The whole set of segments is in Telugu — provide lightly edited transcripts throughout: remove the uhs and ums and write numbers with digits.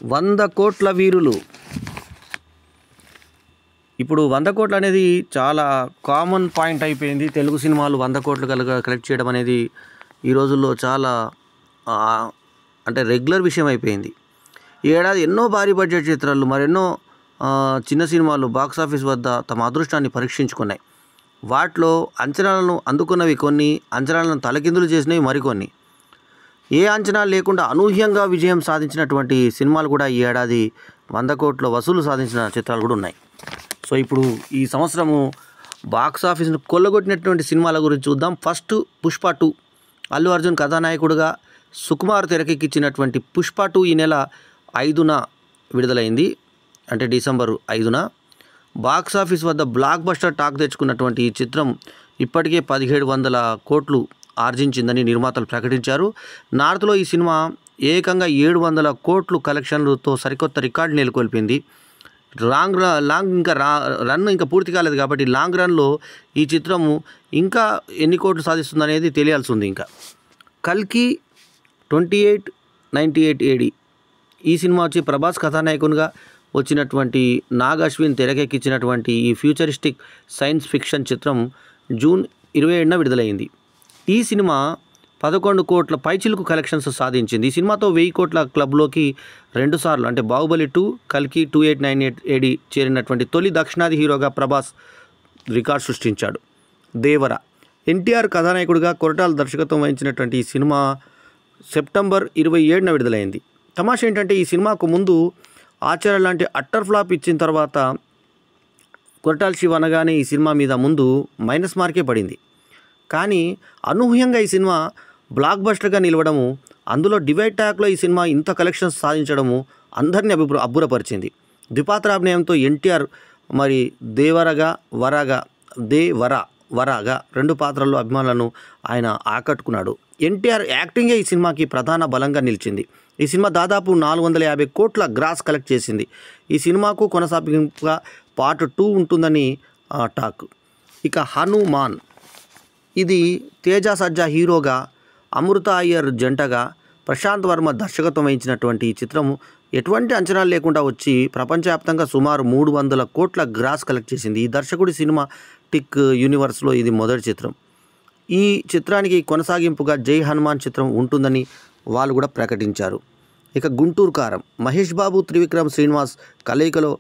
100 కోట్ల వీరులు. ఇప్పుడు 100 కోట్లు అనేది చాలా కామన్ పాయింట్ అయిపోయింది. తెలుగు సినిమాలు 100 కోట్లు కలెక్ట్ చేయడం అనేది ఈ రోజుల్లో చాలా అంటే రెగ్యులర్ విషయం అయిపోయింది. ఈ ఏడాది ఎన్నో భారీ బడ్జెట్ చిత్రాలు మరెన్నో చిన్న సినిమాలు బాక్సాఫీస్ వద్ద తమ అదృష్టాన్ని పరీక్షించుకున్నాయి. వాటిలో అంచనాలను అందుకున్నవి కొన్ని, అంచనాలను తలకిందులు చేసినవి మరికొన్ని. ఏ అంచనాలు లేకుండా అనూహ్యంగా విజయం సాధించినటువంటి సినిమాలు కూడా ఈ ఏడాది 100 కోట్ల వసూలు సాధించిన చిత్రాలు కూడా ఉన్నాయి. సో ఇప్పుడు ఈ సంవత్సరము బాక్సాఫీస్ను కొల్లగొట్టినటువంటి సినిమాల గురించి చూద్దాం. ఫస్ట్ పుష్ప 2. అల్లు అర్జున్ కథానాయకుడుగా సుకుమార్ తెరకెక్కించినటువంటి పుష్ప 2 ఈ నెల 5న విడుదలైంది. అంటే డిసెంబర్ 5న. బాక్సాఫీస్ వద్ద బ్లాక్ బస్టర్ టాక్ తెచ్చుకున్నటువంటి ఈ చిత్రం ఇప్పటికే 1700 కోట్లు ఆర్జించిందని నిర్మాతలు ప్రకటించారు. నార్త్లో ఈ సినిమా ఏకంగా 700 కోట్లు కలెక్షన్లతో సరికొత్త రికార్డు నెలకొల్పింది. రన్ ఇంకా పూర్తి కాలేదు కాబట్టి లాంగ్ రన్లో ఈ చిత్రము ఇంకా ఎన్ని కోట్లు సాధిస్తుందనేది తెలియాల్సి ఉంది. ఇంకా కల్కి 2898 AD ఈ సినిమా వచ్చి ప్రభాస్ కథానాయకునిగా వచ్చినటువంటి నాగ్ అశ్విన్ తెరకెక్కించినటువంటి ఈ ఫ్యూచరిస్టిక్ సైన్స్ ఫిక్షన్ చిత్రం జూన్ 27న విడుదలైంది. ఈ సినిమా 11 కోట్ల పైచిలుకు కలెక్షన్స్ సాధించింది. ఈ సినిమాతో 1000 కోట్ల క్లబ్లోకి 2 సార్లు అంటే బాహుబలి 2, కల్కి 2898 AD చేరినటువంటి తొలి దక్షిణాది హీరోగా ప్రభాస్ రికార్డు సృష్టించాడు. దేవర ఎన్టీఆర్ కథానాయకుడిగా కొరటాల దర్శకత్వం వహించినటువంటి ఈ సినిమా సెప్టెంబర్ 27న విడుదలైంది. తమాషా ఏంటంటే ఈ సినిమాకు ముందు ఆచార్య లాంటి అట్టర్ ఫ్లాప్ ఇచ్చిన తర్వాత కొరటాల శివ అనగానే ఈ సినిమా మీద ముందు మైనస్ మార్కే పడింది. కానీ అనూహ్యంగా ఈ సినిమా బ్లాక్ బస్టర్గా నిలవడము, అందులో డివైడ్ ట్యాక్లో ఈ సినిమా ఇంత కలెక్షన్స్ సాధించడము అందరినీ అబ్బురపరిచింది. ద్విపాత్రాభినయంతో ఎన్టీఆర్ మరి వరగా 2 పాత్రల్లో అభిమానులను ఆయన ఆకట్టుకున్నాడు. ఎన్టీఆర్ యాక్టింగే ఈ సినిమాకి ప్రధాన బలంగా నిలిచింది. ఈ సినిమా దాదాపు 450 కోట్ల గ్రాస్ కలెక్ట్ చేసింది. ఈ సినిమాకు కొనసాగింపుగా పార్ట్ 2 ఉంటుందని టాక్. ఇక హనుమాన్, ఇది తేజ సజ్జా హీరోగా, అమృత అయ్యర్ జంటగా, ప్రశాంత్ వర్మ దర్శకత్వం వహించినటువంటి ఈ చిత్రం ఎటువంటి అంచనాలు లేకుండా వచ్చి ప్రపంచవ్యాప్తంగా సుమారు 300 కోట్ల గ్రాస్ కలెక్ట్ చేసింది. ఈ దర్శకుడి సినిమా టిక్ యూనివర్స్లో ఇది మొదటి చిత్రం. ఈ చిత్రానికి కొనసాగింపుగా జై హనుమాన్ చిత్రం ఉంటుందని వాళ్ళు కూడా ప్రకటించారు. ఇక గుంటూరు కారం, మహేష్ బాబు, త్రివిక్రమ్ శ్రీనివాస్ కలయికలో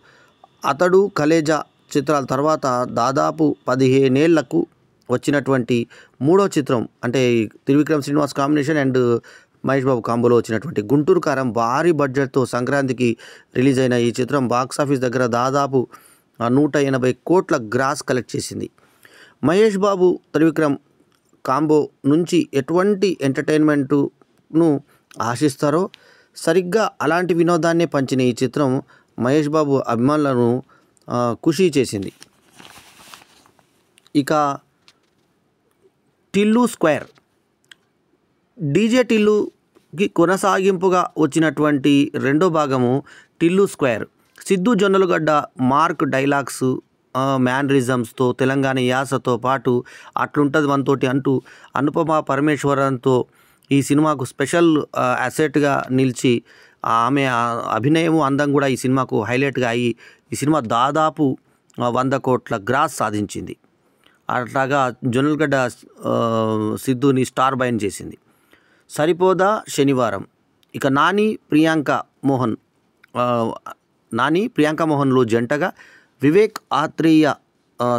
అతడు, కలేజా చిత్రాల తర్వాత దాదాపు 15 ఏళ్లకు వచ్చినటువంటి మూడో చిత్రం, అంటే త్రివిక్రమ్ శ్రీనివాస్ కాంబినేషన్ అండ్ మహేష్ బాబు కాంబోలో వచ్చినటువంటి గుంటూరు కారం భారీ బడ్జెట్తో సంక్రాంతికి రిలీజ్ అయిన ఈ చిత్రం బాక్సాఫీస్ దగ్గర దాదాపు 180 కోట్ల గ్రాస్ కలెక్ట్ చేసింది. మహేష్ బాబు, త్రివిక్రమ్ కాంబో నుంచి ఎటువంటి ఎంటర్టైన్మెంట్ను ఆశిస్తారో సరిగ్గా అలాంటి వినోదాన్నే పంచిన ఈ చిత్రం మహేష్ బాబు అభిమానులను ఖుషీ చేసింది. ఇక టిల్లు స్క్వేర్, డీజే టిల్లుకి కొనసాగింపుగా వచ్చినటువంటి రెండో భాగము Tillu square. Siddhu Jonnalagadda mark dialogues, మ్యానరిజమ్స్తో, తెలంగాణ యాసతో పాటు అట్లుంటుంది మనతోటి అంటూ అనుపమ పరమేశ్వరన్తో ఈ సినిమాకు స్పెషల్ అసెట్గా నిలిచి ఆమె అభినయము, అందం కూడా ఈ సినిమాకు హైలైట్గా అయ్యి ఈ సినిమా దాదాపు 100 కోట్ల గ్రాస్ సాధించింది. అట్లాగా జొన్నలగడ్డ సిద్ధుని స్టార్ బైన్ చేసింది. సరిపోదా శనివారం. ఇక నాని ప్రియాంక మోహన్లు జంటగా వివేక్ ఆత్రేయ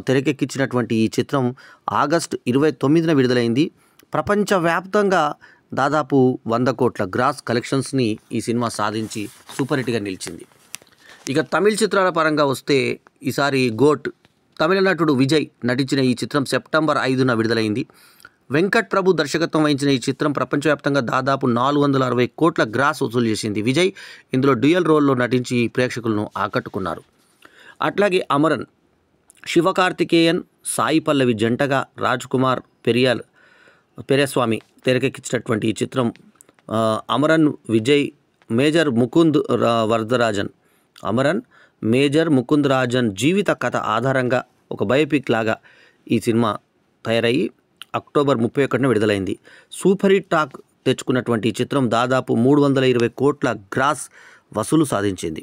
తెరకెక్కించినటువంటి ఈ చిత్రం ఆగస్టు 29న విడుదలైంది. ప్రపంచవ్యాప్తంగా దాదాపు 100 కోట్ల గ్రాస్ కలెక్షన్స్ని ఈ సినిమా సాధించి సూపర్ హిట్గా నిలిచింది. ఇక తమిళ చిత్రాల పరంగా వస్తే ఈసారి గోట్, తమిళ నటుడు విజయ్ నటించిన ఈ చిత్రం సెప్టెంబర్ 5న విడుదలైంది. వెంకట్ ప్రభు దర్శకత్వం వహించిన ఈ చిత్రం ప్రపంచవ్యాప్తంగా దాదాపు 460 కోట్ల గ్రాస్ వసూలు చేసింది. విజయ్ ఇందులో డ్యూయల్ రోల్లో నటించి ప్రేక్షకులను ఆకట్టుకున్నారు. అట్లాగే అమరన్, శివకార్తికేయన్, సాయి పల్లవి జంటగా రాజ్ కుమార్ పెరియస్వామి తెరకెక్కించినటువంటి ఈ చిత్రం అమరన్ విజయ్ మేజర్ ముకుంద్ రాజన్ జీవిత కథ ఆధారంగా ఒక బయోపిక్ లాగా ఈ సినిమా తయారయ్యి అక్టోబర్ 31న విడుదలైంది. సూపర్ హిట్ టాక్ తెచ్చుకున్నటువంటి ఈ చిత్రం దాదాపు 320 కోట్ల గ్రాస్ వసూలు సాధించింది.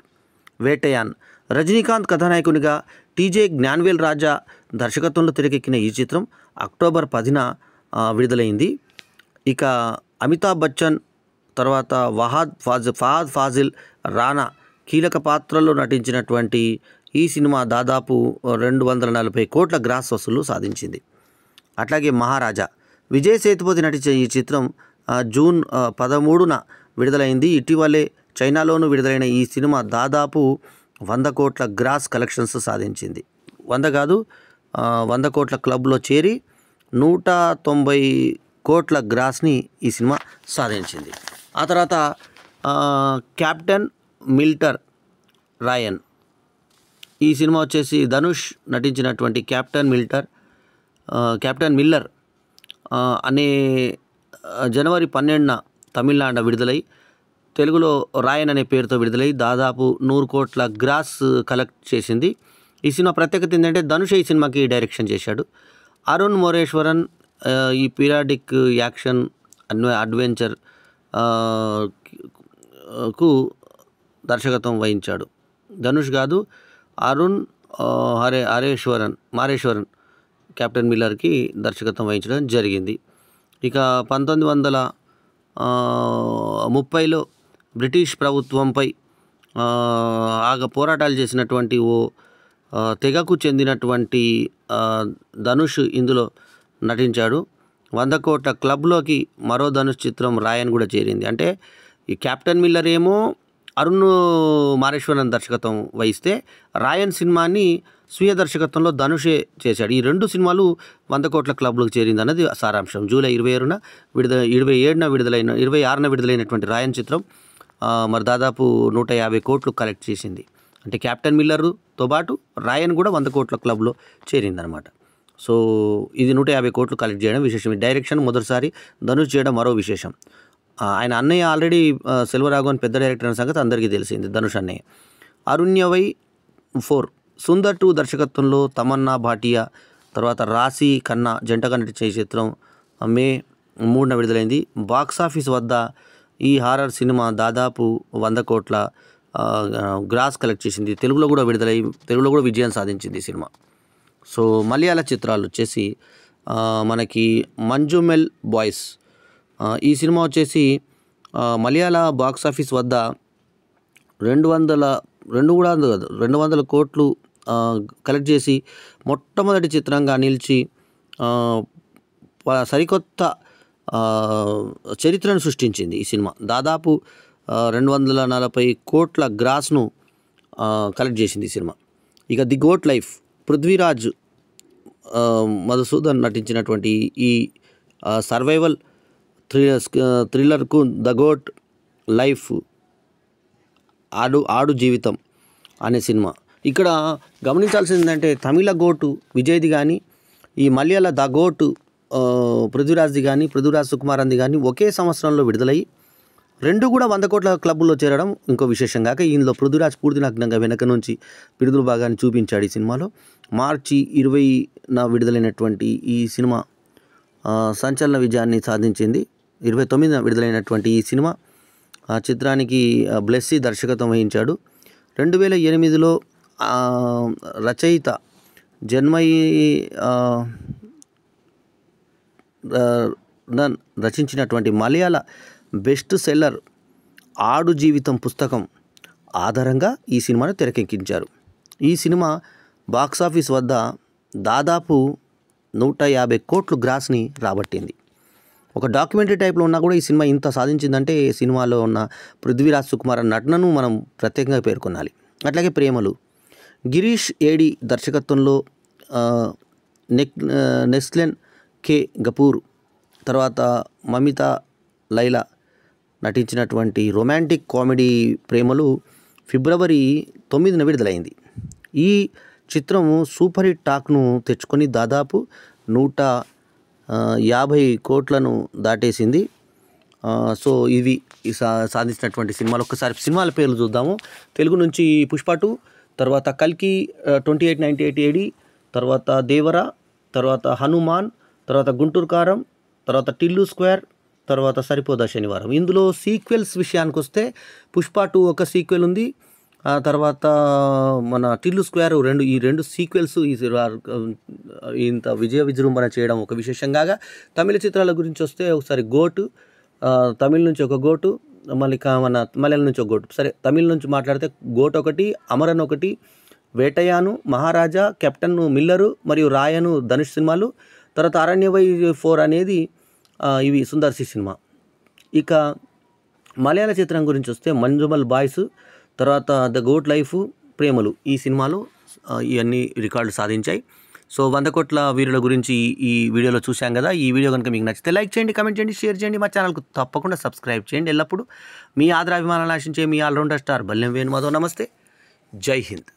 వేటయాన్ రజనీకాంత్ కథానాయకునిగా టీజే జ్ఞాన్వేల్ రాజా దర్శకత్వంలో తెరకెక్కిన ఈ చిత్రం అక్టోబర్ 10న విడుదలైంది. ఇక అమితాబ్ బచ్చన్ తర్వాత ఫహాద్ ఫాజిల్, రానా కీలక పాత్రల్లో నటించినటువంటి ఈ సినిమా దాదాపు 240 కోట్ల గ్రాస్ వసూలు సాధించింది. అట్లాగే మహారాజా విజయ్ సేతుపతి నటించిన ఈ చిత్రం జూన్ 13న విడుదలైంది. ఇటీవలే చైనాలోనూ విడుదలైన ఈ సినిమా దాదాపు 100 కోట్ల గ్రాస్ కలెక్షన్స్ సాధించింది. 100 కాదు, 100 కోట్ల క్లబ్లో చేరి 190 కోట్ల గ్రాస్ని ఈ సినిమా సాధించింది. ఆ తర్వాత కెప్టెన్ మిల్టర్ రాయన్ ఈ సినిమా వచ్చేసి ధనుష్ నటించినటువంటి కెప్టెన్ మిల్లర్ అనే జనవరి 12న తమిళనాడు విడుదలై తెలుగులో రాయన్ అనే పేరుతో విడుదలై దాదాపు 100 కోట్ల గ్రాస్ కలెక్ట్ చేసింది. ఈ సినిమా ప్రత్యేకత ఏంటంటే ధనుష్ ఈ సినిమాకి డైరెక్షన్ చేశాడు. అరుణ్ మోరేశ్వరన్ ఈ పీరియాడిక్ యాక్షన్ అడ్వెంచర్ కు దర్శకత్వం వహించాడు. ధనుష్ కాదు, అరుణ్ మారేశ్వరన్ కెప్టెన్ మిల్లర్కి దర్శకత్వం వహించడం జరిగింది. ఇక 1930లో బ్రిటిష్ ప్రభుత్వంపై పోరాటాలు చేసినటువంటి ఓ తెగకు చెందినటువంటి ధనుష్ ఇందులో నటించాడు. 100 కోట్ల క్లబ్లోకి మరో ధనుష్ చిత్రం రాయన్ కూడా చేరింది. అంటే ఈ కెప్టెన్ మిల్లర్ ఏమో అరుణ్ మారేశ్వరన్ దర్శకత్వం వహిస్తే రాయన్ సినిమాని స్వీయ దర్శకత్వంలో ధనుషే చేశాడు. ఈ 2 సినిమాలు 100 కోట్ల క్లబ్లోకి చేరింది అన్నది సారాంశం. జూలై 26న విడుదలైనటువంటి రాయన్ చిత్రం మరి దాదాపు 150 కోట్లు కలెక్ట్ చేసింది. అంటే కెప్టెన్ మిల్లర్తో పాటు రాయన్ కూడా 100 కోట్ల క్లబ్లో చేరిందనమాట. సో ఇది 150 కోట్లు కలెక్ట్ చేయడం విశేషం. డైరెక్షన్ మొదటిసారి ధనుష్ చేయడం మరో విశేషం. ఆయన అన్నయ్య ఆల్రెడీ సెల్వరాఘవన్ పెద్ద డైరెక్టర్ అనే సంగతి అందరికీ తెలిసింది. ధనుష్ అన్నయ్య. అరుణ్యవై 4 సుందర్ 2 దర్శకత్వంలో తమన్నా భాటియా తర్వాత రాశి ఖన్నా జంటగా నటించే చిత్రం మే 3న విడుదలైంది. బాక్సాఫీస్ వద్ద ఈ హారర్ సినిమా దాదాపు 100 కోట్ల గ్రాస్ కలెక్ట్ చేసింది. తెలుగులో కూడా విజయం సాధించింది ఈ సినిమా. సో మలయాళ చిత్రాలు వచ్చేసి మనకి మంజుమెల్ బాయ్స్ ఈ సినిమా వచ్చేసి మలయాళ బాక్సాఫీస్ వద్ద 200 కోట్లు కలెక్ట్ చేసి మొట్టమొదటి చిత్రంగా నిలిచి సరికొత్త చరిత్రను సృష్టించింది ఈ సినిమా. దాదాపు 240 కోట్ల గ్రాస్ను కలెక్ట్ చేసింది ఈ సినిమా. ఇక the goat life Prithviraj Madhusudan నటించినటువంటి ఈ సర్వైవల్ థ్రిల్లర్కు the goat life Aadu Jeevitham అనే సినిమా. ఇక్కడ గమనించాల్సింది ఏంటంటే తమిళ గోటు విజయ్ది కానీ ఈ మలయాళ ద గోటు పృథ్వీరాజ్ సుకుమారన్ది కానీ ఒకే సంవత్సరంలో విడుదలయ్యి 2 కూడా 100 కోట్ల క్లబ్లో చేరడం ఇంకో విశేషం కాక ఇందులో పృథ్వీరాజ్ పూర్తి నగ్నంగా వెనక నుంచి పిడుదల భాగాన్ని చూపించాడు ఈ సినిమాలో. మార్చి 20న విడుదలైనటువంటి ఈ సినిమా సంచలన విజయాన్ని సాధించింది. 29న విడుదలైనటువంటి ఈ సినిమా చిత్రానికి బ్లెస్సీ దర్శకత్వం వహించాడు. 2008లో రచయిత జన్మయి రచించినటువంటి మలయాళ బెస్ట్ సెల్లర్ ఆడు జీవితం పుస్తకం ఆధారంగా ఈ సినిమాను తెరకెక్కించారు. ఈ సినిమా బాక్సాఫీస్ వద్ద దాదాపు 150 కోట్లు గ్రాస్ని రాబట్టింది. ఒక డాక్యుమెంటరీ టైప్లో ఉన్నా కూడా ఈ సినిమా ఇంత సాధించిందంటే సినిమాలో ఉన్న పృథ్వీరాజ్ సుకుమారన్ నటనను మనం ప్రత్యేకంగా పేర్కొనాలి. అట్లాగే ప్రేమలు గిరీష్ ఏడి దర్శకత్వంలో నెస్లెన్ కే గపూర్ తర్వాత మమితా లైలా నటించినటువంటి రొమాంటిక్ కామెడీ ప్రేమలు ఫిబ్రవరి 9న విడుదలైంది. ఈ చిత్రము సూపర్ హిట్ టాక్ను తెచ్చుకొని దాదాపు 150 కోట్లను దాటేసింది. సో ఇవి సాధించినటువంటి సినిమాలు. ఒక్కసారి సినిమాల పేర్లు చూద్దాము. తెలుగు నుంచి పుష్ప 2, తర్వాత కల్కి 2898 AD, తర్వాత దేవర, తర్వాత హనుమాన్, తర్వాత గుంటూరు కారం, తర్వాత టిల్లు స్క్వేర్, తర్వాత సరిపోదా శనివారం. ఇందులో సీక్వెల్స్ విషయానికి వస్తే పుష్ప 2 ఒక సీక్వెల్ ఉంది. ఆ తర్వాత మన టిల్లు స్క్వేర్ ఈ రెండు సీక్వెల్స్ ఇంత విజృంభణ చేయడం ఒక విశేషం కాగా, తమిళ చిత్రాల గురించి వస్తే ఒకసారి గోటు, తమిళ నుంచి ఒక గోటు, మళ్ళీ మన మలయాళం నుంచి ఒక గోటు. సరే, తమిళ నుంచి మాట్లాడితే గోటు ఒకటి, అమరన్ ఒకటి, వేటయాను, మహారాజా, కెప్టెన్ మిల్లరు మరియు రాయను ధనుష్ సినిమాలు. తర్వాత అరణ్యవై 4 అనేది ఇవి సుందర్సి సినిమా. ఇక మలయాళ చిత్రం గురించి వస్తే మంజుమల్ బాయ్స్, తర్వాత ద గోట్ లైఫ్, ప్రేమలు ఈ సినిమాలు ఇవన్నీ రికార్డులు సాధించాయి. సో 100 కోట్ల వీరుల గురించి ఈ వీడియోలో చూశాం కదా. ఈ వీడియో కనుక మీకు నచ్చితే లైక్ చేయండి, కమెంట్ చేయండి, షేర్ చేయండి. మా ఛానల్కు తప్పకుండా సబ్స్క్రైబ్ చేయండి. ఎల్లప్పుడూ మీ ఆదరాభిమానాలు ఆశించే మీ ఆల్రౌండర్ స్టార్ బల్లెం వేణుమాధవ్. నమస్తే, జై హింద్.